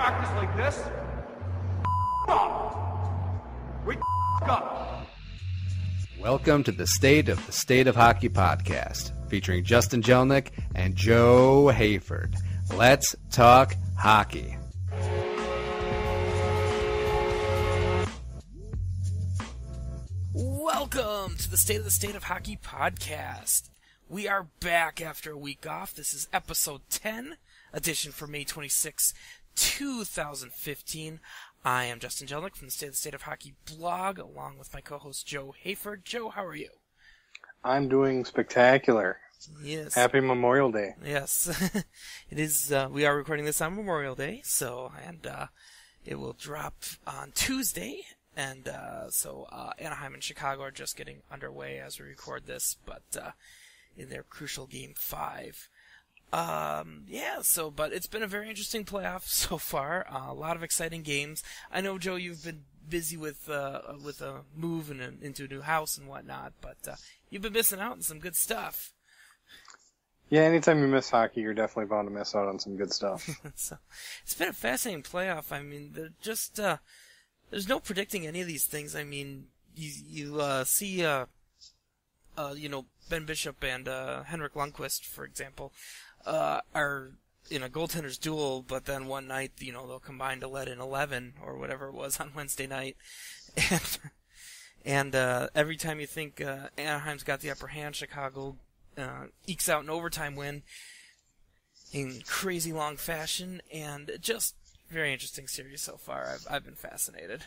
practice like this. Up. We up. Welcome to the State of Hockey podcast, featuring Justin Jelnick and Joe Hayford. Let's talk hockey. Welcome to the State of Hockey podcast. We are back after a week off. This is episode 10, edition for May 26, 2015. I am Justin Jelnick from the State of Hockey blog, along with my co-host Joe Hayford. Joe, how are you? I'm doing spectacular. Yes. Happy Memorial Day. Yes. It is, we are recording this on Memorial Day, and it will drop on Tuesday. And so Anaheim and Chicago are just getting underway as we record this, but in their crucial Game 5. But it's been a very interesting playoff so far. A lot of exciting games. I know, Joe, you've been busy with a move into a new house and whatnot, but you've been missing out on some good stuff. Yeah, anytime you miss hockey, you're definitely bound to miss out on some good stuff. So, it's been a fascinating playoff. I mean, there's no predicting any of these things. I mean, you see, Ben Bishop and Henrik Lundqvist, for example, are in a goaltender's duel, but then one night, they'll combine to let in 11 or whatever it was on Wednesday night. And every time you think Anaheim's got the upper hand, Chicago ekes out an overtime win in crazy long fashion, and just very interesting series so far. I've been fascinated.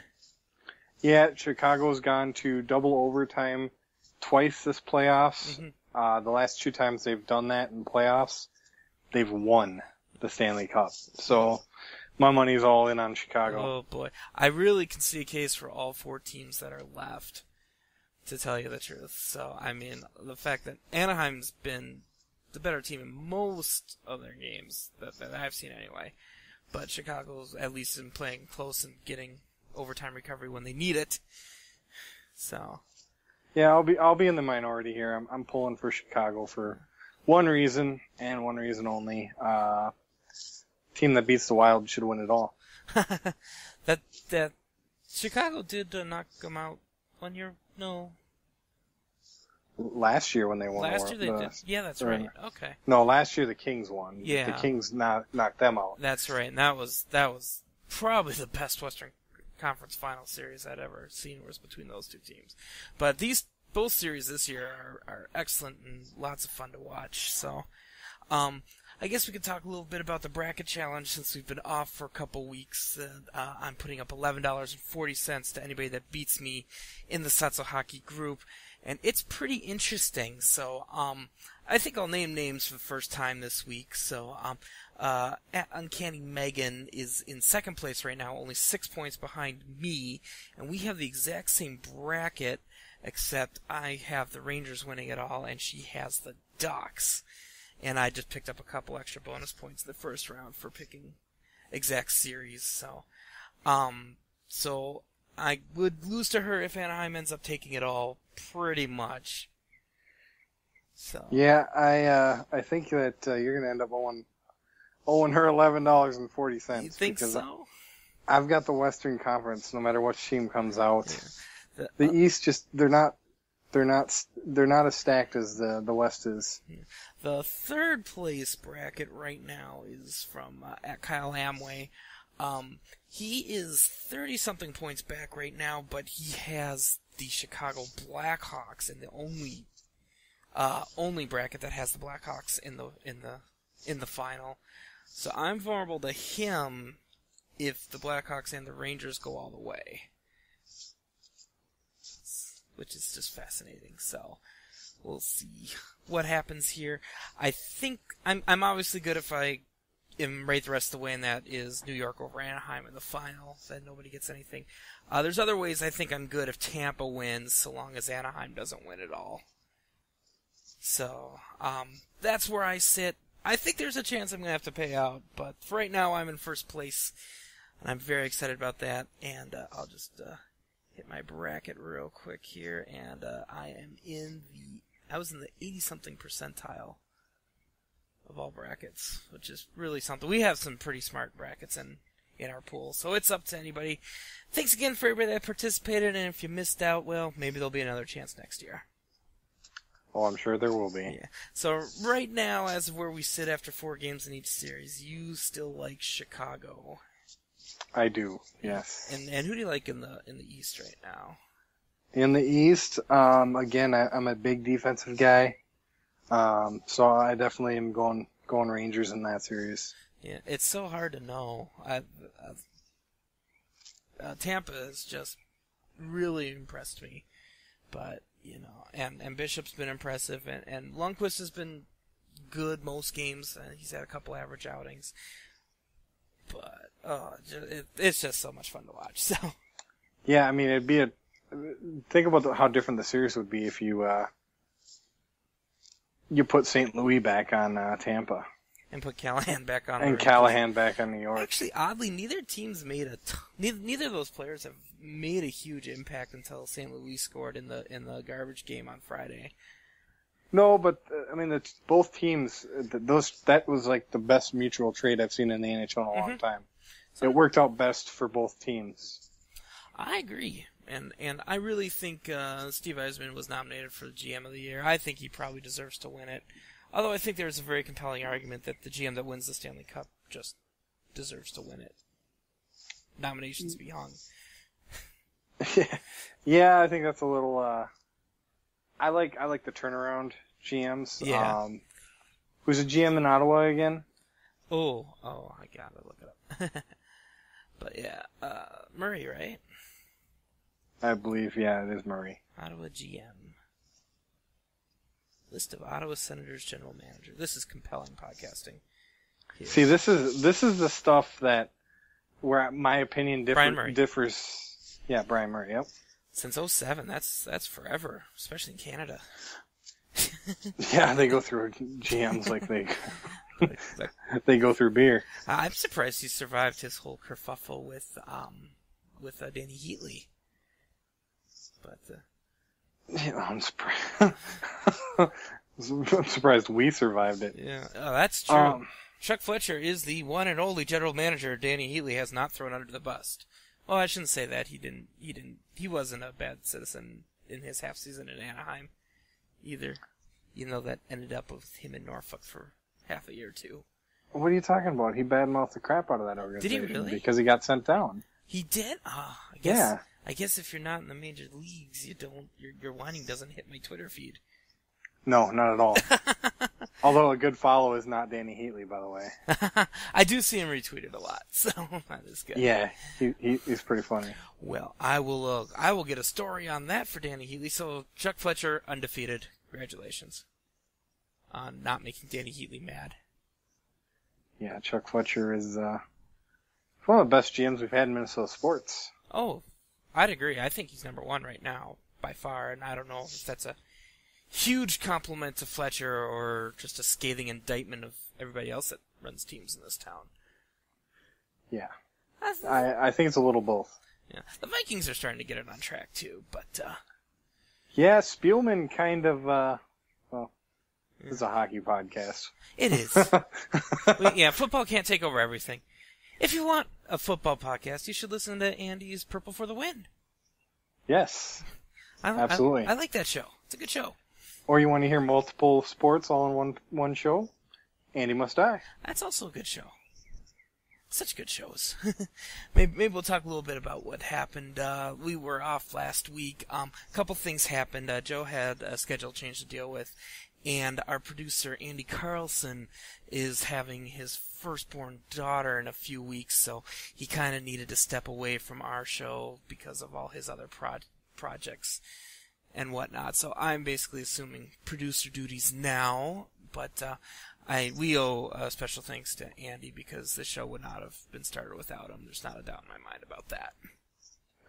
Yeah, Chicago's gone to double overtime twice this playoffs. Mm-hmm. The last two times they've done that in playoffs, they've won the Stanley Cup. So my money's all in on Chicago. Oh boy, I really can see a case for all four teams that are left, to tell you the truth. So I mean, the fact that Anaheim's been the better team in most of their games that I've seen anyway. But Chicago's at least been playing close and getting overtime recovery when they need it. So, yeah, I'll be in the minority here. I'm pulling for Chicago for one reason and one reason only. Team that beats the Wild should win it all. that Chicago did knock them out 1 year. No. Last year when they won. Last year they did. Yeah, that's right. Okay. No, last year the Kings won. Yeah. The Kings knocked them out. That's right, and that was probably the best Western Conference Final series I'd ever seen, was between those two teams. But both series this year are excellent and lots of fun to watch. So, I guess we could talk a little bit about the bracket challenge since we've been off for a couple weeks. I'm putting up $11.40 to anybody that beats me in the SOTSO hockey group. And it's pretty interesting. So, I think I'll name names for the first time this week. So, Uncanny Megan is in second place right now, only 6 points behind me. And we have the exact same bracket, except I have the Rangers winning it all, and she has the Ducks. And I just picked up a couple extra bonus points in the first round for picking exact series. So, I would lose to her if Anaheim ends up taking it all, pretty much. So. Yeah, I think that you're going to end up owing her $11.40. You think so? I've got the Western Conference. No matter what team comes out, yeah. The East they're not as stacked as the West is. Yeah. The third place bracket right now is from at Kyle Amway. He is 30-something points back right now, but he has the Chicago Blackhawks in the only bracket that has the Blackhawks in the final. So I'm vulnerable to him if the Blackhawks and the Rangers go all the way, which is just fascinating. So we'll see what happens here. I think I'm obviously good if I am right the rest of the way, and that is New York over Anaheim in the final. Then nobody gets anything. There's other ways I think I'm good if Tampa wins, so long as Anaheim doesn't win it all. So that's where I sit. I think there's a chance I'm going to have to pay out, but for right now I'm in first place, and I'm very excited about that. And I'll just hit my bracket real quick here, and I was in the 80-something percentile of all brackets, which is really something. We have some pretty smart brackets in in our pool. So it's up to anybody. Thanks again for everybody that participated, and if you missed out, well, maybe there'll be another chance next year. Oh, I'm sure there will be. Yeah. So right now, as of where we sit after 4 games in each series, you still like Chicago. I do, yes. And who do you like in the East right now? In the East, again, I'm a big defensive guy, so I definitely am going Rangers in that series. Yeah, it's so hard to know. Tampa has just really impressed me, but and Bishop's been impressive, and Lundqvist has been good most games. He's had a couple average outings, but it's just so much fun to watch. So yeah, I mean, think about how different the series would be if you put St. Louis back on Tampa. And put Callahan back on. And Callahan back on New York. Actually, oddly, neither of those players have made a huge impact until St. Louis scored in the garbage game on Friday. No, but I mean, both teams. That was like the best mutual trade I've seen in the NHL in a long time. So, it worked out best for both teams. I agree, and I really think Steve Yzerman was nominated for the GM of the year. I think he probably deserves to win it. Although I think there's a very compelling argument that the GM that wins the Stanley Cup just deserves to win it. Nominations be hung. Yeah, I think that's a little. I like the turnaround GMs. Yeah. Who's a GM in Ottawa again? Oh, I gotta look it up. But yeah, Murray, right? I believe, yeah, it is Murray. Ottawa GM. List of Ottawa Senators general manager. This is compelling podcasting. Here. See, this is the stuff that where my opinion differs. Yeah, Brian Murray. Yep. Since 2007, that's forever, especially in Canada. Yeah, they go through GMs like they go through beer. I'm surprised he survived his whole kerfuffle with Danny Heatley. But yeah, I'm surprised. I'm surprised we survived it. Yeah, that's true. Chuck Fletcher is the one and only general manager Danny Heatley has not thrown under the bus. Well, I shouldn't say that. He wasn't a bad citizen in his half season in Anaheim either. That ended up with him in Norfolk for half a year too. What are you talking about? He badmouthed the crap out of that organization. Did he really? Because he got sent down. He did? Yeah. I guess if you're not in the major leagues, you don't. Your whining doesn't hit my Twitter feed. No, not at all. Although a good follow is not Danny Heatley, by the way. I do see him retweeted a lot, so that is good. Yeah, he's pretty funny. Well, I will get a story on that for Danny Heatley. So Chuck Fletcher undefeated. Congratulations on not making Danny Heatley mad. Yeah, Chuck Fletcher is one of the best GMs we've had in Minnesota sports. Oh, I'd agree. I think he's number one right now by far, and I don't know if that's a huge compliment to Fletcher or just a scathing indictment of everybody else that runs teams in this town. Yeah. I think it's a little both. Yeah. The Vikings are starting to get it on track too, but yeah, Spielman kind of this is a hockey podcast. It is. Yeah, football can't take over everything. If you want a football podcast, you should listen to Andy's Purple for the Win. Yes. Absolutely. I like that show. It's a good show. Or you want to hear multiple sports all in one show? Andy Must Die. That's also a good show. Such good shows. maybe we'll talk a little bit about what happened. We were off last week. A couple things happened. Joe had a schedule change to deal with, and our producer, Andy Carlson, is having his firstborn daughter in a few weeks, so he kind of needed to step away from our show because of all his other projects and whatnot. So I'm basically assuming producer duties now, but we owe a special thanks to Andy because the show would not have been started without him. There's not a doubt in my mind about that.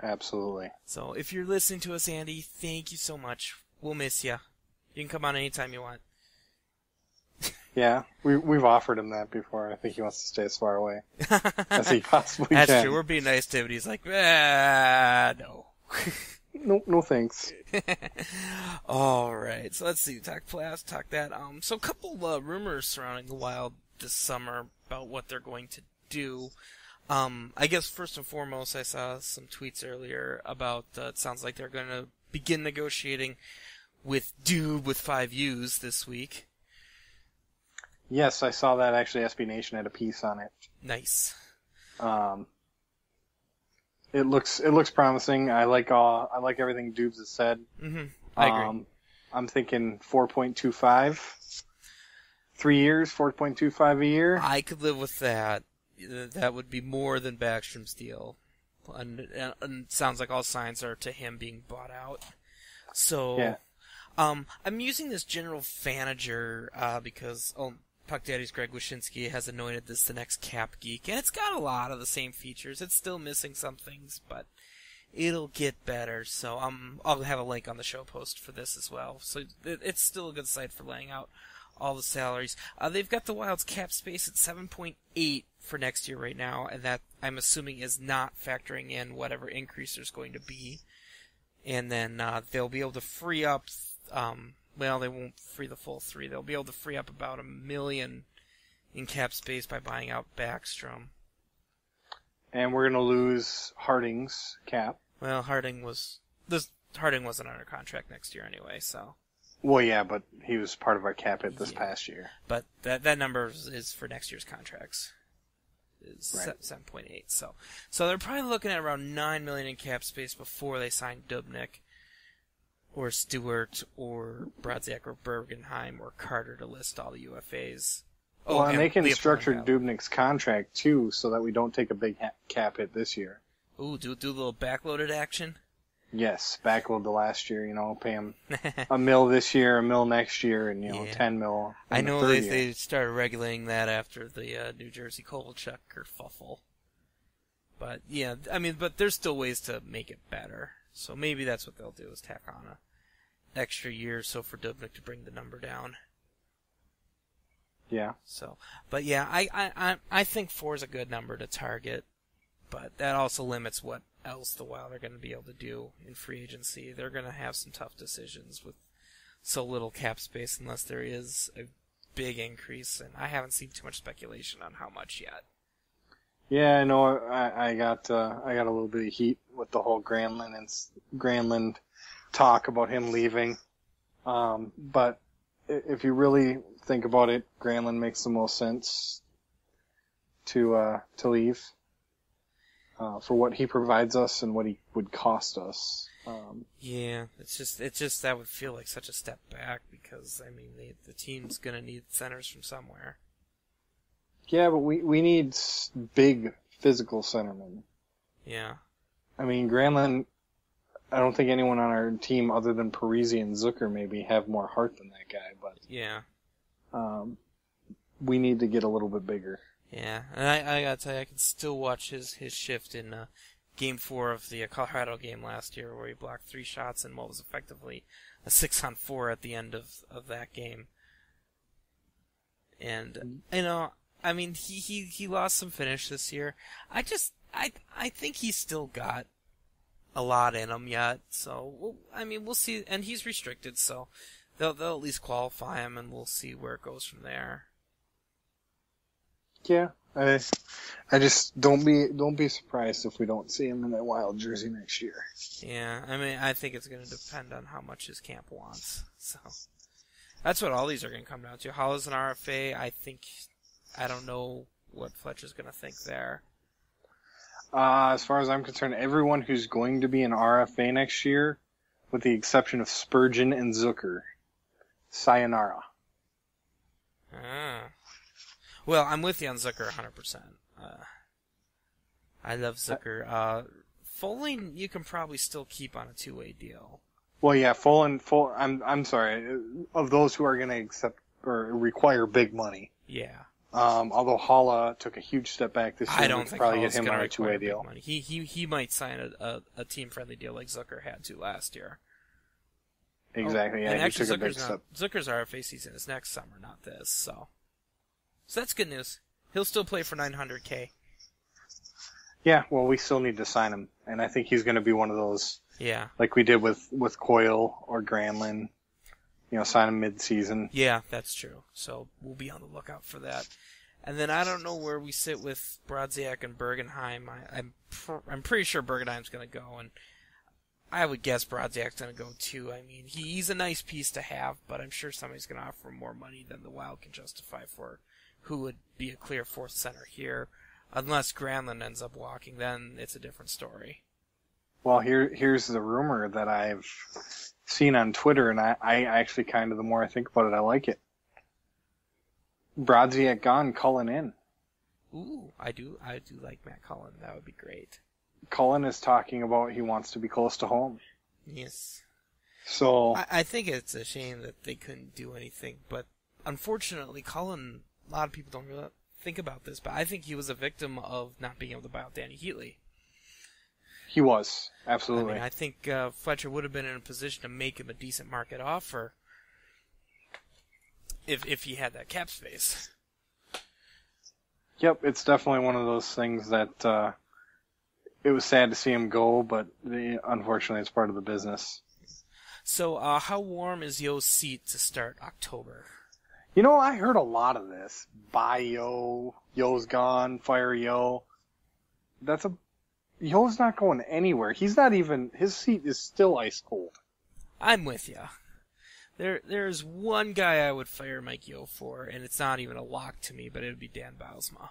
Absolutely. So if you're listening to us, Andy, thank you so much. We'll miss you. You can come on anytime you want. Yeah, we've offered him that before. I think he wants to stay as far away as he possibly can. That's true. We're being nice to him. He's like, no. No thanks. All right. So let's see. Talk playoffs, talk that. So a couple rumors surrounding the Wild this summer about what they're going to do. I guess first and foremost, I saw some tweets earlier about it sounds like they're going to begin negotiating with Dude with 5 U's this week. Yes, I saw that. Actually, SB Nation had a piece on it. Nice. It looks promising. I like everything Dubes has said. Mm-hmm. I agree. I'm thinking 4.25, 3 years, 4.25 a year. I could live with that. That would be more than Backstrom's deal. And it sounds like all signs are to him being bought out. So, yeah. I'm using this general fanager because Puck Daddy's Greg Wyshynski has anointed this the next Cap Geek, and it's got a lot of the same features. It's still missing some things, but it'll get better. So I'll have a link on the show post for this as well. So it's still a good site for laying out all the salaries. They've got the Wild's cap space at 7.8 for next year right now, and that I'm assuming is not factoring in whatever increase there's going to be. And then they'll be able to free up. Well, they won't free the full 3. They'll be able to free up about $1 million in cap space by buying out Backstrom. And we're going to lose Harding's cap. Well, Harding wasn't under contract next year anyway, so. Well, yeah, but he was part of our cap hit this past year. But that number is for next year's contracts. Is right. 7.8. So they're probably looking at around $9 million in cap space before they sign Dubnyk, or Stewart, or Brodziak, or Bergenheim, or Carter to list all the UFAs. Oh, and they can Leopold structure Gal. Dubnyk's contract, too, so that we don't take a big cap hit this year. Ooh, do a little backloaded action? Yes, backload the last year, pay him $1 million this year, $1 million next year, and, $10 million I in the know third they year. started regulating that after the New Jersey Kovalchuk kerfuffle. But, yeah, but there's still ways to make it better. So maybe that's what they'll do, is tack on a extra year or so for Dubnyk to bring the number down. Yeah. So, but yeah, I think 4 is a good number to target, but that also limits what else the Wild are going to be able to do in free agency. They're going to have some tough decisions with so little cap space unless there is a big increase, and I haven't seen too much speculation on how much yet. Yeah, I know. I got a little bit of heat with the whole Granlund talk about him leaving. But if you really think about it, Granlund makes the most sense to leave for what he provides us and what he would cost us. Yeah, it's just that would feel like such a step back because the team's gonna need centers from somewhere. Yeah, but we need big physical centermen. Yeah. Granlund, I don't think anyone on our team other than Parisi and Zucker maybe have more heart than that guy, but yeah, we need to get a little bit bigger. Yeah, and I gotta tell you, I can still watch his shift in Game 4 of the Colorado game last year, where he blocked 3 shots in what was effectively a 6-on-4 at the end of that game. And he lost some finish this year. I think he's still got a lot in him yet. So we'll see. And he's restricted, so they'll at least qualify him, and we'll see where it goes from there. Yeah, I just don't be surprised if we don't see him in that Wild jersey next year. Yeah, I think it's going to depend on how much his camp wants. So that's what all these are going to come down to. Hollow's an RFA. I don't know what Fletcher's going to think there. As far as I'm concerned, everyone who's going to be an RFA next year, with the exception of Spurgeon and Zucker, sayonara. Well, I'm with you on Zucker 100%. I love Zucker. Foley, you can probably still keep on a 2-way deal. Well, yeah, I'm sorry. Of those who are going to accept or require big money. Yeah. Although Holla took a huge step back this year, I don't we could think probably Holla's get him going on to a 2-way deal. money. He might sign a team-friendly deal like Zucker had to last year. Exactly, and yeah, he actually, took a big step. Zucker's RFA season is next summer, not this, so that's good news. He'll still play for $900K. Yeah, well, we still need to sign him, and I think he's going to be one of those. Yeah. Like we did with Coyle or Granlund. Sign him mid-season. Yeah, that's true. So we'll be on the lookout for that. And then I don't know where we sit with Brodziak and Bergenheim. I'm pretty sure Bergenheim's going to go, and I would guess Brodziak's going to go too. I mean, he's a nice piece to have, but I'm sure somebody's going to offer more money than the Wild can justify for who would be a clear fourth center here. Unless Granlund ends up walking, then it's a different story. Well, here's the rumor that I've seen on Twitter, and I actually kind of, the more I think about it, I like it. Brodziak gone, Cullen in. Ooh, I do like Matt Cullen. That would be great. Cullen is talking about he wants to be close to home. Yes. So I think it's a shame that they couldn't do anything, but unfortunately, Cullen, a lot of people don't really think about this, but I think he was a victim of not being able to buy out Danny Heatley. he was, absolutely. I mean, I think Fletcher would have been in a position to make him a decent market offer if he had that cap space. Yep, it's definitely one of those things that it was sad to see him go, but unfortunately it's part of the business. So, how warm is Yo's seat to start October? You know, I heard a lot of this. Buy Yo, Yo's gone, fire Yo. Yo's not going anywhere. He's not even, his seat is still ice cold. I'm with you. There's one guy I would fire Mike Yeo for, and it's not even a lock to me, but it would be Dan Bylsma.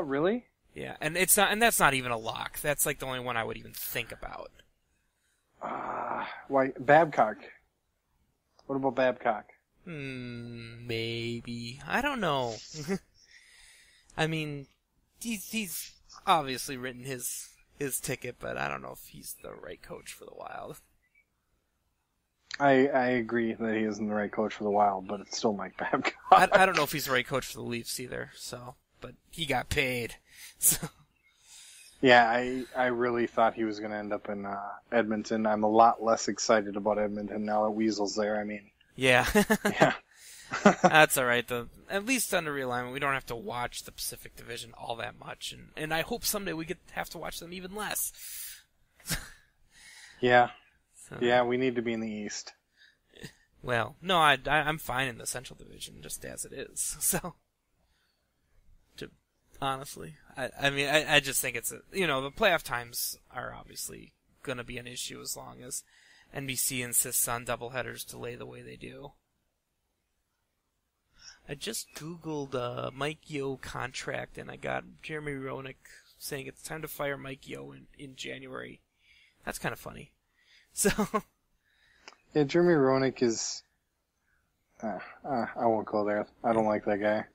Really? Yeah, and that's not even a lock. That's like the only one I would even think about. Why, Babcock? What about Babcock? Maybe. I don't know. I mean, he's obviously written his ticket, but I don't know if he's the right coach for the Wild. I agree that he isn't the right coach for the Wild, but it's still Mike Babcock. I don't know if he's the right coach for the Leafs either, but he got paid. So. Yeah, I really thought he was going to end up in Edmonton. I'm a lot less excited about Edmonton now that Weasel's there. I mean, yeah. Yeah. That's all right. At least under realignment, we don't have to watch the Pacific Division all that much, and I hope someday we have to watch them even less. Yeah. So. Yeah, we need to be in the East. Well, no, I'm fine in the Central Division just as it is. So, honestly, I mean, I just think it's the playoff times are obviously going to be an issue as long as NBC insists on doubleheaders delay the way they do. I just Googled Mike Yeo contract, and I got Jeremy Roenick saying it's time to fire Mike Yeo in January. That's kind of funny. So. Yeah, Jeremy Roenick is. I won't go there. I don't like that guy.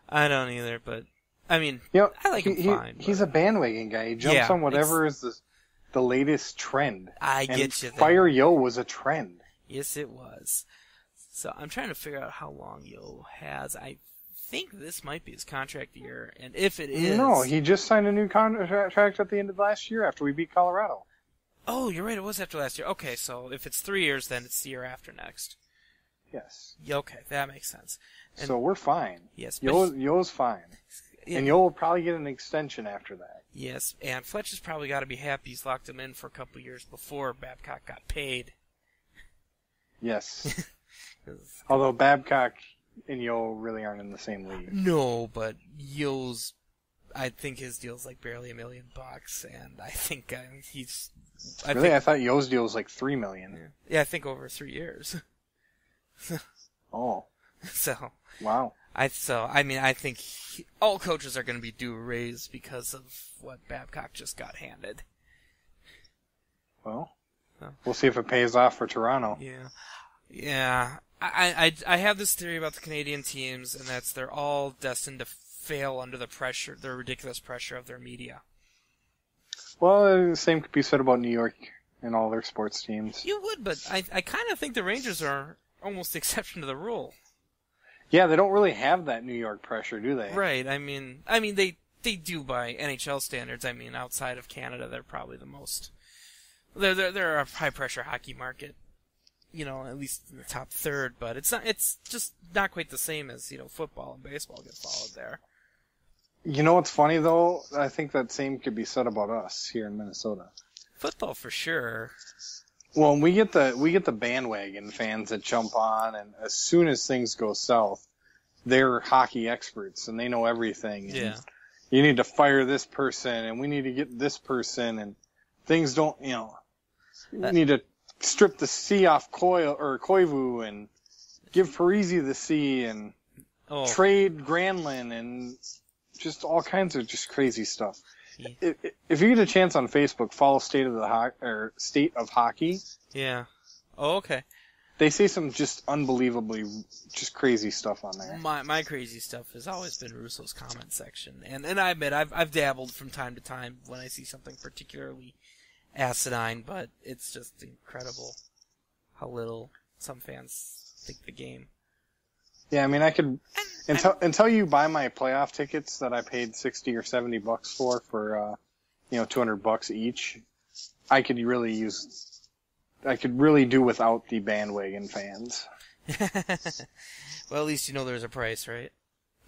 I don't either, but I mean, I like him fine. He's a bandwagon guy. He jumps on whatever is the latest trend. I get you there. Fire Yo was a trend. Yes, it was. So I'm trying to figure out how long Yo has. I think this might be his contract year, and if it is... No, he just signed a new contract at the end of last year after we beat Colorado. Oh, you're right, it was after last year. Okay, so if it's 3 years, then it's the year after next. Yes. Okay, that makes sense. And so we're fine. Yes. Yo's fine. Yeah. And Yo will probably get an extension after that. Yes, and Fletcher's probably got to be happy he's locked him in for a couple of years before Babcock got paid. Yes. Although Babcock and Yo really aren't in the same league. No, but I think his deal's like barely $1 million, and I think he's... I thought Yo's deal was like $3 million. Yeah, I think over 3 years. Oh. So. Wow. I think all coaches are going to be due a raise because of what Babcock just got handed. Well, we'll see if it pays off for Toronto. Yeah. I have this theory about the Canadian teams, and that's they're all destined to fail under the ridiculous pressure of their media. Well, the same could be said about New York and all their sports teams. You would, but I kind of think the Rangers are almost the exception to the rule. Yeah, they don't really have that New York pressure, do they? Right. I mean they do by NHL standards. I mean, outside of Canada, they're probably the most. They're a high pressure hockey market. At least in the top third, but it's just not quite the same as, football and baseball get followed there. You know what's funny though? I think that same could be said about us here in Minnesota. Football for sure. Well, we get the bandwagon fans that jump on, and as soon as things go south, they're hockey experts and they know everything. And Yeah. you need to fire this person and we need to get this person and things don't, we need to strip the C off Koivu and give Parisi the C and trade Granlund and just all kinds of just crazy stuff. Yeah. If you get a chance on Facebook, follow State of Hockey. Yeah. Oh, okay. They say some just unbelievably just crazy stuff on there. My crazy stuff has always been Russo's comment section, and I admit I've dabbled from time to time when I see something particularly asinine, but it's just incredible how little some fans think the game. Yeah, I mean, I could until you buy my playoff tickets that I paid $60 or $70 for $200 each. I could really do without the bandwagon fans. Well, at least you know there's a price, right?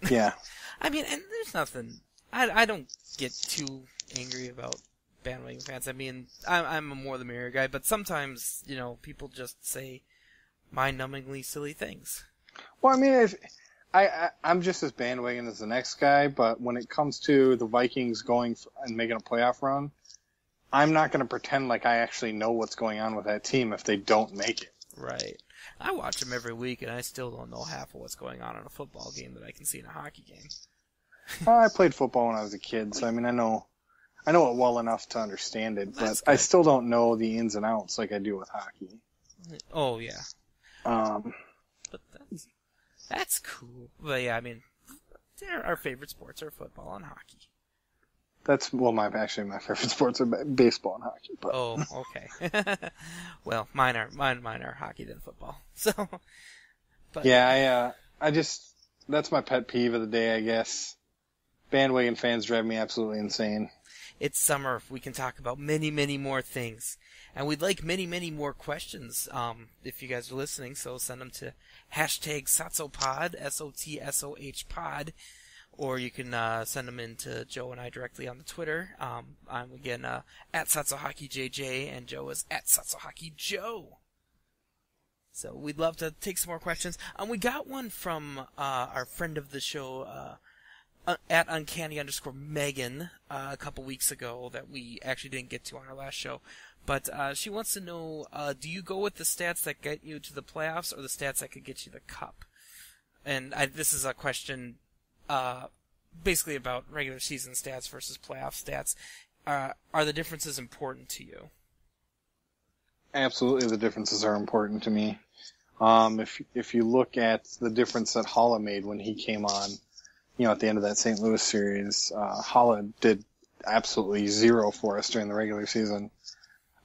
Yeah. I mean, and there's nothing. I don't get too angry about bandwagon fans. I mean, I'm a more the merrier guy, but sometimes, people just say mind-numbingly silly things. Well, I mean, I'm just as bandwagon as the next guy, but when it comes to the Vikings going and making a playoff run, I'm not going to pretend like I actually know what's going on with that team if they don't make it. Right. I watch them every week, and I still don't know half of what's going on in a football game that I can see in a hockey game. Well, I played football when I was a kid, so I mean, I know it well enough to understand it, but I still don't know the ins and outs like I do with hockey. Oh, yeah. But that's cool. But yeah, I mean, our favorite sports are football and hockey. My favorite sports are baseball and hockey. But. Oh, okay. Well, mine are hockey than football. So, but yeah, that's my pet peeve of the day, I guess. Bandwagon fans drive me absolutely insane. It's summer. We can talk about many, many more things. And we'd like many, many more questions if you guys are listening. So send them to #SOTSOPod, SOTSOH pod. Or you can send them in to Joe and I directly on the Twitter. I'm, again, at SatsoHockeyJJ, and Joe is at SatsoHockeyJoe. So we'd love to take some more questions. We got one from our friend of the show, at Uncanny_Megan, a couple weeks ago that we actually didn't get to on our last show. But she wants to know, do you go with the stats that get you to the playoffs or the stats that could get you the cup? And this is a question basically about regular season stats versus playoff stats. Are the differences important to you? Absolutely, the differences are important to me. If you look at the difference that Holla made when he came on, at the end of that St. Louis series, Holla did absolutely zero for us during the regular season.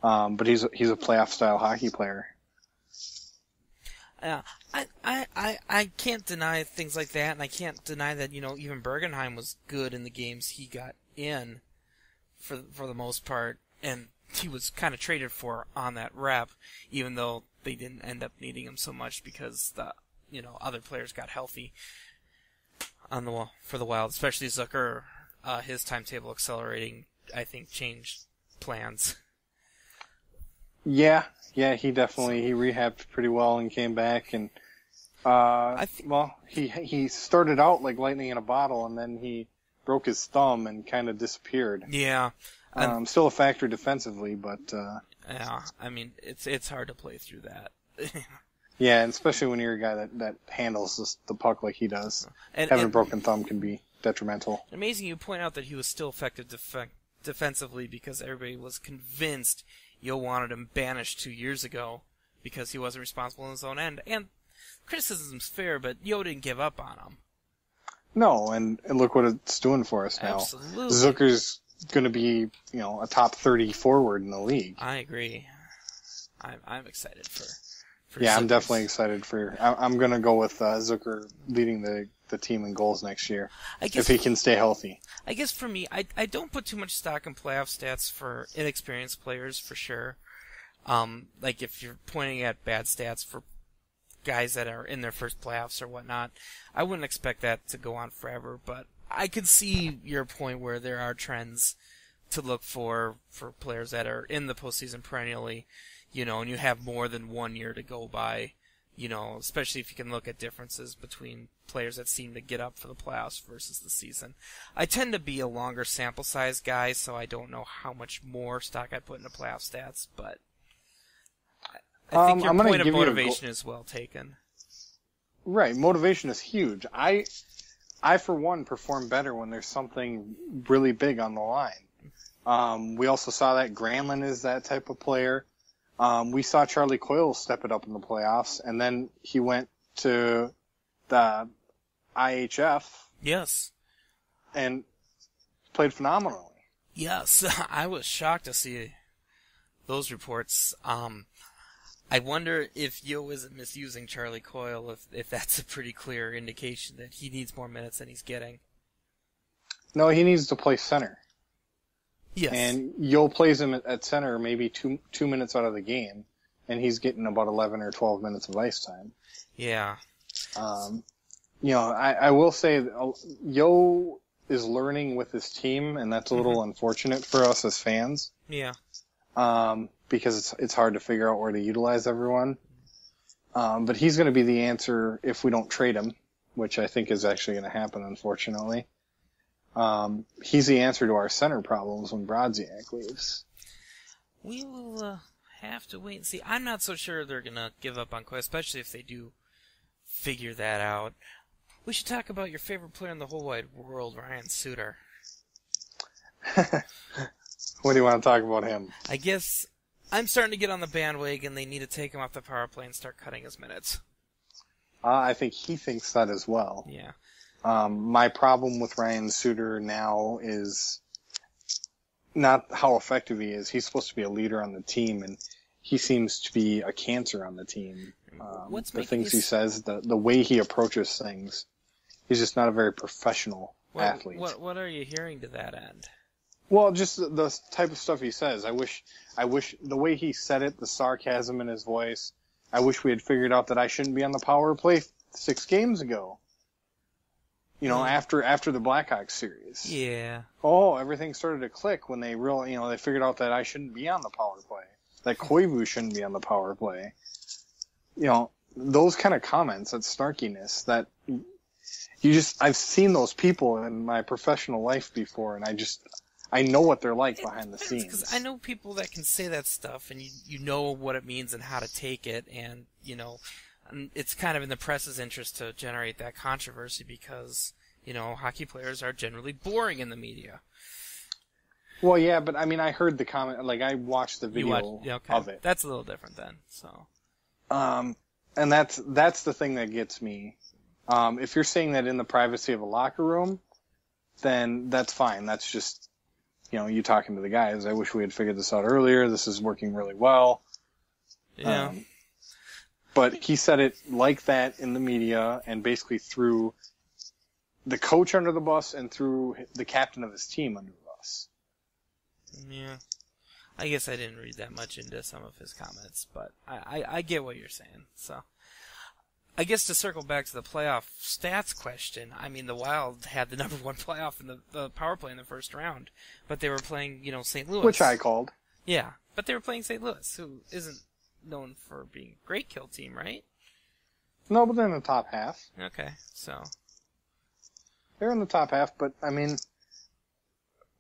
But he's a playoff style hockey player. I can't deny things like that, and I can't deny that, even Bergenheim was good in the games he got in for the most part, and he was kind of traded for on that rep, even though they didn't end up needing him so much because the other players got healthy for the Wild, especially Zucker. His timetable accelerating, I think, changed plans. Yeah, he rehabbed pretty well and came back, and he started out like lightning in a bottle, and then he broke his thumb and kind of disappeared. Yeah, still a factor defensively, but yeah, I mean it's hard to play through that. Yeah, and especially when you're a guy that handles the puck like he does, having a broken thumb can be detrimental. Amazing you point out that he was still effective defensively because everybody was convinced Yo wanted him banished 2 years ago because he wasn't responsible in his own end. And criticism's fair, but Yo didn't give up on him. No, and look what it's doing for us now. Absolutely. Zucker's going to be, a top 30 forward in the league. I agree. I'm excited for yeah, Zucker's. I'm definitely excited I'm going to go with Zucker leading the team in goals next year, if he can stay healthy. I guess for me, I don't put too much stock in playoff stats for inexperienced players, for sure. Like if you're pointing at bad stats for guys that are in their first playoffs or whatnot, I wouldn't expect that to go on forever, but I could see your point where there are trends to look for players that are in the postseason perennially, and you have more than 1 year to go by, especially if you can look at differences between players that seem to get up for the playoffs versus the season. I tend to be a longer sample size guy, so I don't know how much more stock I put into playoff stats, but I think your point of motivation is well taken. Right, motivation is huge. I for one perform better when there's something really big on the line. We also saw that Granlund is that type of player. We saw Charlie Coyle step it up in the playoffs, and then he went to the IHF. Yes. And played phenomenally. Yes, I was shocked to see those reports. I wonder if Yo isn't misusing Charlie Coyle, if that's a pretty clear indication that he needs more minutes than he's getting. No, he needs to play center. Yes. And Yo plays him at center maybe two minutes out of the game, and he's getting about 11 or 12 minutes of ice time. Yeah. I will say Yo is learning with his team, and that's a little unfortunate for us as fans. Yeah. Because it's hard to figure out where to utilize everyone. But he's going to be the answer if we don't trade him, which I think is actually going to happen, unfortunately. He's the answer to our center problems when Brodziak leaves. We will have to wait and see. I'm not so sure they're going to give up on Coyle, especially if they do figure that out. We should talk about your favorite player in the whole wide world, Ryan Suter. What do you want to talk about him? I guess I'm starting to get on the bandwagon. They need to take him off the power play and start cutting his minutes. I think he thinks that as well. Yeah. My problem with Ryan Suter now is not how effective he is. He's supposed to be a leader on the team, and he seems to be a cancer on the team. The things he says, the way he approaches things, he's just not a very professional athlete. What are you hearing to that end? Well, just the type of stuff he says. I wish the way he said it, the sarcasm in his voice. I wish we had figured out that I shouldn't be on the power play 6 games ago. After the Blackhawks series. Yeah. Oh, everything started to click when they they figured out that I shouldn't be on the power play. That Koivu shouldn't be on the power play. Those kind of comments, that snarkiness, that I've seen those people in my professional life before, and I know what they're like behind the scenes. Because I know people that can say that stuff, and you know what it means and how to take it, and it's kind of in the press's interest to generate that controversy because hockey players are generally boring in the media. Well, yeah, but I heard the comment. Like, I watched the video of it. That's a little different then. So. And that's the thing that gets me. If you're saying that in the privacy of a locker room, then that's fine. That's just, you talking to the guys. I wish we had figured this out earlier. This is working really well. Yeah. But he said it like that in the media and basically threw the coach under the bus and threw the captain of his team under the bus. Yeah. I guess I didn't read that much into some of his comments, but I get what you're saying. So, I guess to circle back to the playoff stats question, the Wild had the number 1 playoff in the power play in the first round, but they were playing, St. Louis. Which I called. Yeah, but they were playing St. Louis, who isn't known for being a great kill team, right? No, but they're in the top half. Okay, so. They're in the top half, but,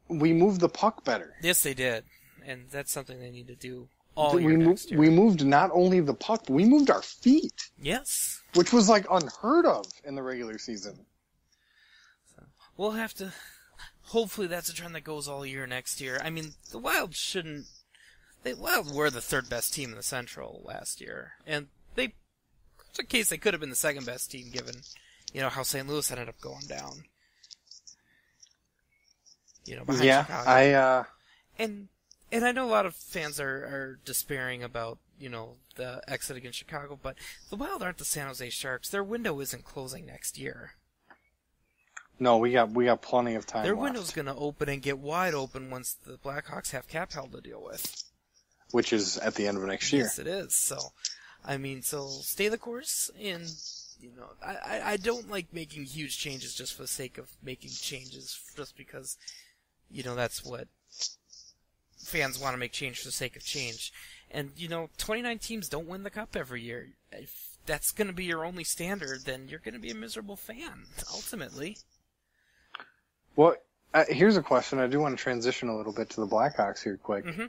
we moved the puck better. Yes, they did. And that's something they need to do all year next year. We moved not only the puck, but we moved our feet. Yes. Which was, unheard of in the regular season. So, we'll have to... Hopefully that's a trend that goes all year next year. The Wild shouldn't... The Wild were the 3rd best team in the Central last year. And it's a case they could have been the 2nd best team given, how St. Louis ended up going down. Behind Chicago. And I know a lot of fans are despairing about, the exit against Chicago, but the Wild aren't the San Jose Sharks. Their window isn't closing next year. No, we got plenty of time Their left. window's going to open and get wide open once the Blackhawks have cap hell to deal with. Which is at the end of next year. Yes, it is. So, stay the course, and, I don't like making huge changes just for the sake of making changes, just because, that's what fans want to make change for the sake of change. And, 29 teams don't win the cup every year. that's going to be your only standard, then you're going to be a miserable fan, ultimately. Well, here's a question. I do want to transition a little bit to the Blackhawks here quick. Mm-hmm.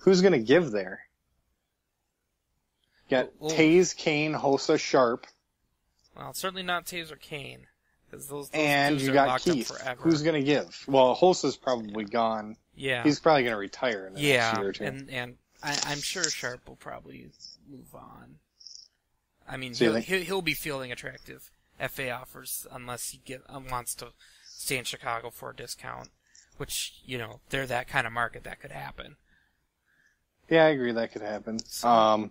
Who's going to give there? You got Taze, Kane, Hossa, Sharp. Well, it's certainly not Taze or Kane. Those and you got Keith. Who's going to give? Well, Hossa's probably gone. Yeah. He's probably going to retire in the next year or two. And I'm sure Sharp will probably move on. I mean, So he'll be fielding attractive FA offers unless he wants to stay in Chicago for a discount, which, they're that kind of market that could happen. Yeah, I agree that could happen. So,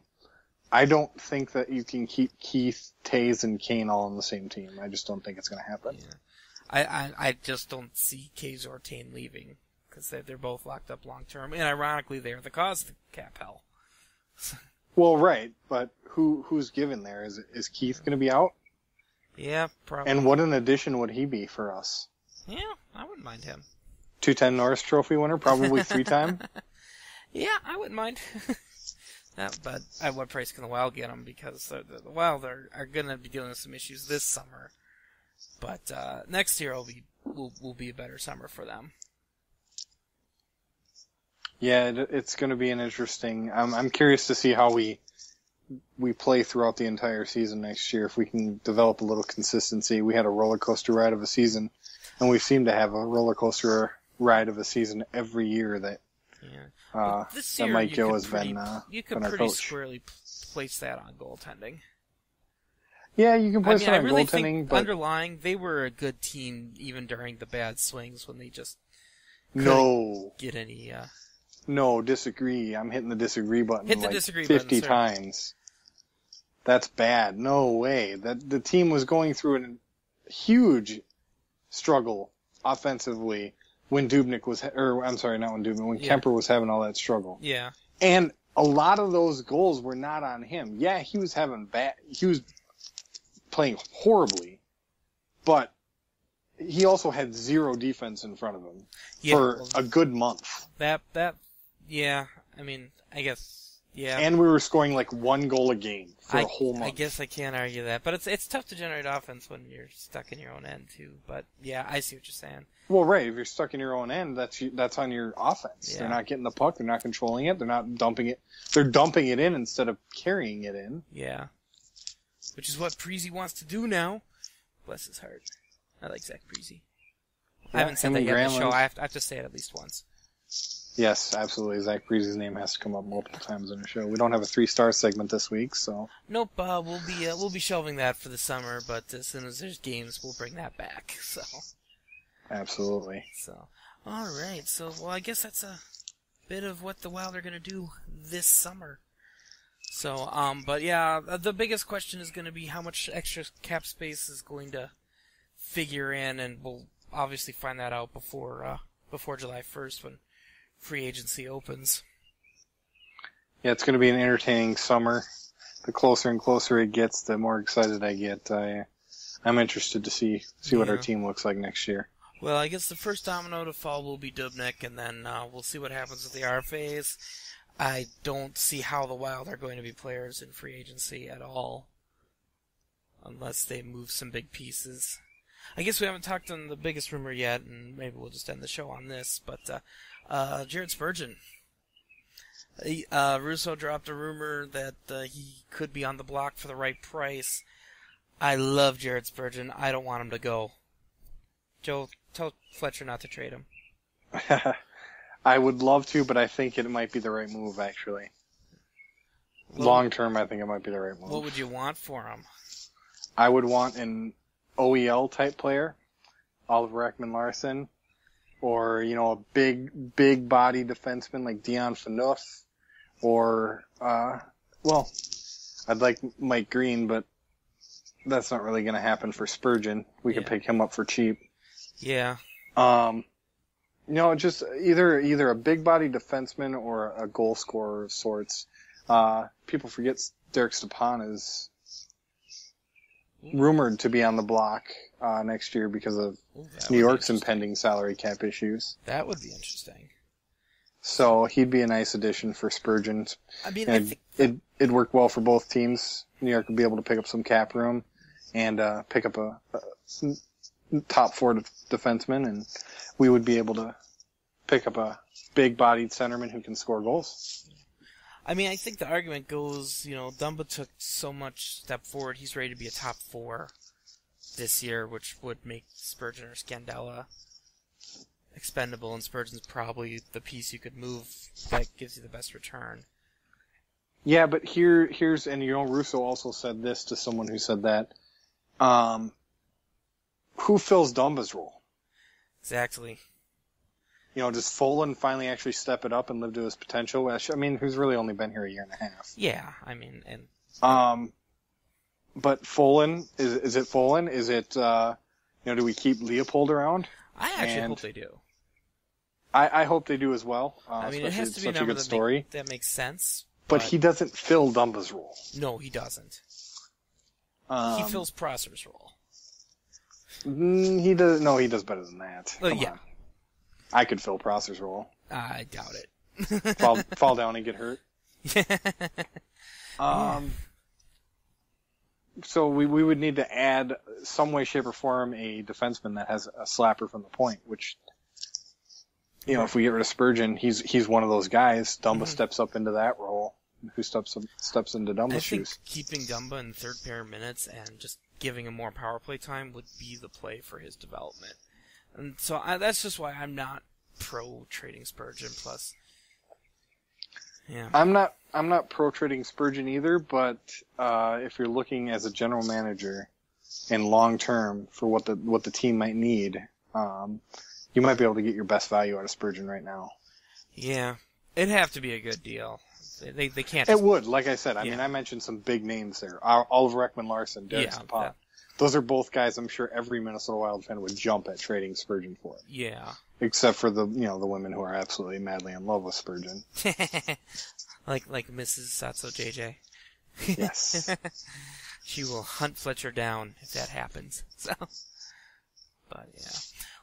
I don't think that you can keep Keith, Taze, and Kane all on the same team. I just don't think it's going to happen. Yeah. I just don't see Kaze or Tane leaving because they're both locked up long term, and ironically, they're the cause of the cap hell. Well, right, but who's given there? Is Keith going to be out? Yeah, probably. And what an addition would he be for us? Yeah, I wouldn't mind him. 210 Norris Trophy winner, probably 3-time. Yeah, I wouldn't mind. But at what price can the Wild get him? Because the Wild are going to be dealing with some issues this summer. But next year will be a better summer for them. Yeah, it's going to be an interesting. I'm curious to see how we play throughout the entire season next year. If we can develop a little consistency. We had a roller coaster ride of a season, and we seem to have a roller coaster ride of a season every year that. Yeah. This year, Mike Gill has been you could been our pretty coach. squarely place that on goaltending. Yeah, you can place it on I really goaltending, think but underlying, they were a good team even during the bad swings when they just no, get any. No, disagree. I'm hitting the disagree button Hit the like disagree 50 button, sir. times. That's bad. No way. That the team was going through a huge struggle offensively when Dubnyk was, when Kemper was having all that struggle. Yeah. And a lot of those goals were not on him. Yeah, he was playing horribly, but he also had zero defense in front of him for a good month. Yeah, I mean, I guess, yeah. And we were scoring like one goal a game for a whole month. I guess I can't argue that, but it's tough to generate offense when you're stuck in your own end too. But yeah, I see what you're saying. Well, right. If you're stuck in your own end, that's on your offense. Yeah. They're not getting the puck. They're not controlling it. They're not dumping it. They're dumping it in instead of carrying it in. Yeah. Which is what Preezy wants to do now. Bless his heart. I like Zach Preezy. I haven't said that yet in the show. I have to say it at least once. Yes, absolutely. Zach Preezy's name has to come up multiple times in the show. We don't have a 3-star segment this week, so. Nope. We'll be shelving that for the summer, but as soon as there's games, we'll bring that back. So. Absolutely. So, all right. So, well, I guess that's a bit of what the Wild are going to do this summer. So, but yeah, the biggest question is going to be how much extra cap space is going to figure in, and we'll obviously find that out before July 1st when free agency opens. Yeah, it's going to be an entertaining summer. The closer and closer it gets, the more excited I get. I'm interested to see what our team looks like next year. Well, I guess the first domino to fall will be Dubnyk, and then we'll see what happens with the RFAs. I don't see how the Wild are going to be players in free agency at all, unless they move some big pieces. I guess we haven't talked on the biggest rumor yet, and maybe we'll just end the show on this, but Jared Spurgeon. Russo dropped a rumor that he could be on the block for the right price. I love Jared Spurgeon. I don't want him to go. Joe, tell Fletcher not to trade him. I would love to, but I think it might be the right move, actually. Long term, I think it might be the right move. What would you want for him? I would want an OEL type player, Oliver Ekman-Larsson, or, a big body defenseman like Dion Phaneuf, or, I'd like Mike Green, but that's not really going to happen for Spurgeon. We could pick him up for cheap. Yeah. Just either a big body defenseman or a goal scorer of sorts. People forget Derek Stepan is rumored to be on the block next year because of New York's impending salary cap issues. That would be interesting. So he'd be a nice addition for Spurgeon. I mean, and it'd work well for both teams. New York would be able to pick up some cap room and pick up a top 4 defenseman, and we would be able to pick up a big-bodied centerman who can score goals. I mean, I think the argument goes, Dumba took so much step forward, he's ready to be a top 4 this year, which would make Spurgeon or Scandella expendable, and Spurgeon's probably the piece you could move that gives you the best return. Yeah, but here's and Russo also said this to someone who said that. Who fills Dumba's role? Exactly. Does Folan finally actually step it up and live to his potential? I mean, who's really only been here a year and a half. Yeah, I mean, and but Folan, is it Folan? Is it do we keep Leopold around? I actually hope they do. I hope they do as well. I mean, it has to be such a good story. That makes sense. But he doesn't fill Dumba's role. No, he doesn't. He fills Prosser's role. He does. No, he does better than that. Well, yeah. On. I could fill Prosser's role. I doubt it. fall down and get hurt. So we would need to add some way, shape, or form a defenseman that has a slapper from the point. Which, if we get rid of Spurgeon, he's one of those guys. Dumba steps up into that role. Who steps into Dumba's shoes? I think keeping Dumba in third pair minutes and just giving him more power play time would be the play for his development. And so that's just why I'm not pro trading Spurgeon. Plus, yeah, I'm not pro trading Spurgeon either. But if you're looking as a general manager and long term for what the team might need, you might be able to get your best value out of Spurgeon right now. Yeah, it'd have to be a good deal. They can't. It would, like I said. I mean, I mentioned some big names there. Oliver Ekman-Larsson, Derek Stepan. Those are both guys I'm sure every Minnesota Wild fan would jump at trading Spurgeon for. Yeah. Except for the women who are absolutely madly in love with Spurgeon. like Mrs. SOTSO JJ. Yes. She will hunt Fletcher down if that happens. So, but yeah.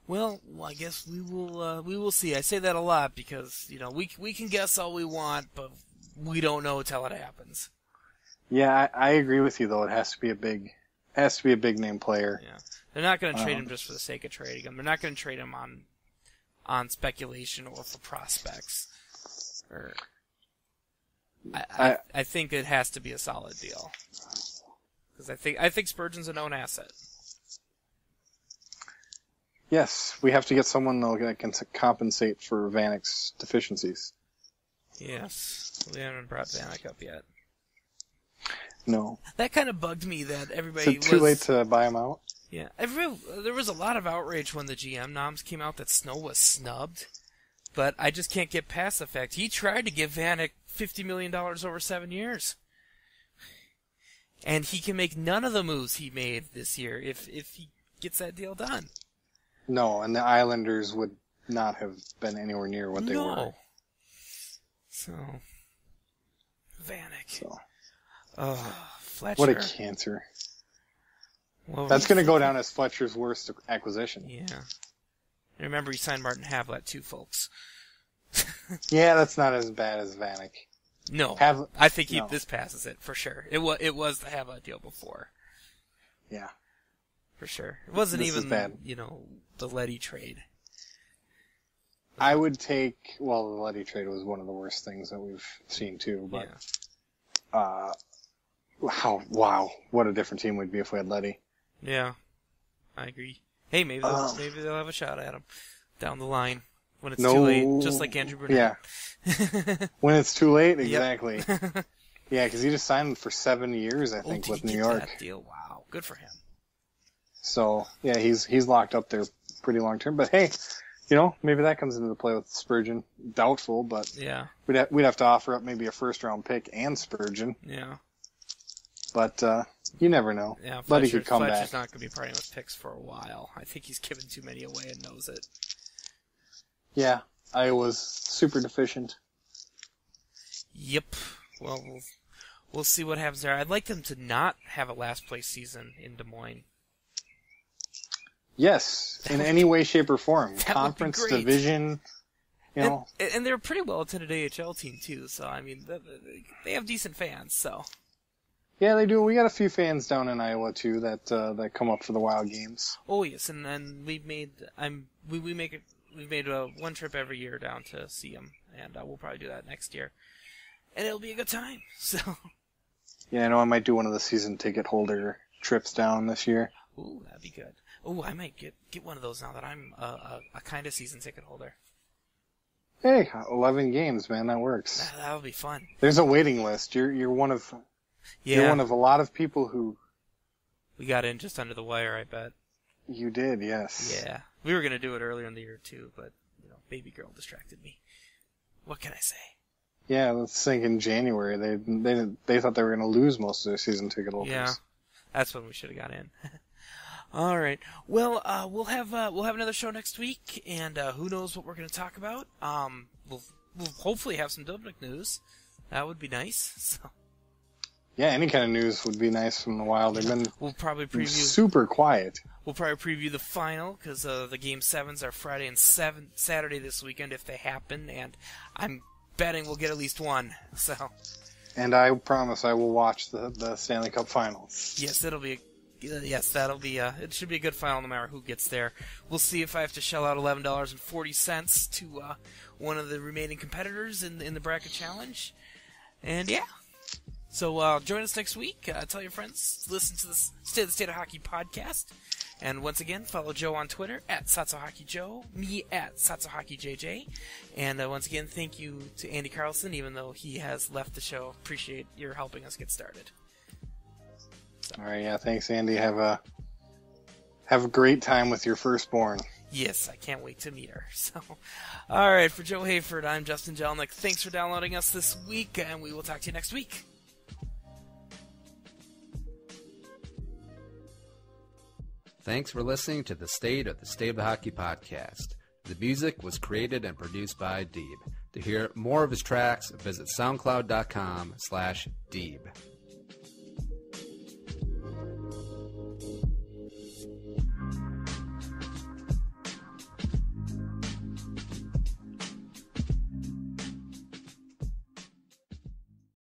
Well, I guess we will see. I say that a lot because we can guess all we want, but we don't know till it happens. Yeah, I agree with you though. It has to be a big name player. Yeah, they're not going to trade him just for the sake of trading him. They're not going to trade him on speculation or for prospects. Or I think it has to be a solid deal because I think Spurgeon's a known asset. Yes, we have to get someone though that can compensate for Vanek's deficiencies. Yes, we haven't brought Vanek up yet. No. That kind of bugged me that everybody Is it too late to buy him out? Yeah, there was a lot of outrage when the GM noms came out that Snow was snubbed, but I just can't get past the fact he tried to give Vanek $50 million over 7 years. And he can make none of the moves he made this year if he gets that deal done. No, and the Islanders would not have been anywhere near what they were. So, Vanek. So. Fletcher. What a cancer. Well, that's going to go down as Fletcher's worst acquisition. Yeah. Remember, he signed Martin Havlat too, folks. Yeah, that's not as bad as Vanek. No, I think this passes it for sure. It was the Havlat deal before. Yeah. For sure. It wasn't this even, the Leddy trade. I would take, the Leddy trade was one of the worst things that we've seen too, but, wow, what a different team we'd be if we had Leddy. Yeah, I agree. Hey, maybe they'll have a shot at him down the line when it's too late, just like Andrew Burnett. Yeah. When it's too late, exactly. Yeah, because he just signed for 7 years, I think, with New York. That deal? Wow, good for him. So yeah, he's locked up there pretty long term. But hey, maybe that comes into the play with Spurgeon. Doubtful, but yeah, we'd have to offer up maybe a first round pick and Spurgeon. Yeah. But you never know. Yeah, Buddy could come back. Fletcher's not going to be parting with picks for a while. I think he's given too many away and knows it. Yeah, Iowa's super deficient. Yep. Well, we'll see what happens there. I'd like them to not have a last place season in Des Moines. Yes, in any way, shape, or form. Conference, division, You know, and they're a pretty well attended AHL team too. So I mean, they have decent fans. So yeah, they do. We got a few fans down in Iowa too that come up for the Wild games. oh yes, and then we've made one trip every year down to see them, and we'll probably do that next year, and it'll be a good time. So Yeah, I know I might do one of the season ticket holder trips down this year. ooh, that'd be good. Ooh, I might get one of those now that I'm a kind of season ticket holder. Hey, 11 games, man, that works. That'll be fun. There's a waiting list. You're one of you're one of a lot of people who We got in just under the wire, I bet. you did, yes. Yeah. We were going to do it earlier in the year, too, but, baby girl distracted me. What can I say? Yeah, let's think in January they thought they were going to lose most of their season ticket holders. Yeah. That's when we should have got in. All right. Well, we'll have another show next week, and who knows what we're going to talk about. We'll hopefully have some Dubnik news. That would be nice. So. Yeah, any kind of news would be nice from the Wild. They've been We'll probably preview super quiet. We'll probably preview the final because the Game 7s are Friday and Saturday this weekend if they happen, and I'm betting we'll get at least one. So. And I promise I will watch the Stanley Cup Finals. Yes, that'll be it should be a good final no matter who gets there. We'll see if I have to shell out $11.40 to one of the remaining competitors in the bracket challenge. And yeah. So join us next week. Tell your friends. Listen to the State of Hockey podcast. And once again, follow Joe on Twitter at SOTSOHockeyJoe, me at SOTSOHockeyJJ. And once again, thank you to Andy Carlson, even though he has left the show. Appreciate your helping us get started. All right, yeah, thanks, Andy. Have a great time with your firstborn. Yes, I can't wait to meet her. So, all right, for Joe Hayford, I'm Justin Jelnick. Thanks for downloading us this week, and we will talk to you next week. Thanks for listening to the State of the Hockey podcast. The music was created and produced by Deeb. To hear more of his tracks, visit soundcloud.com/Deeb.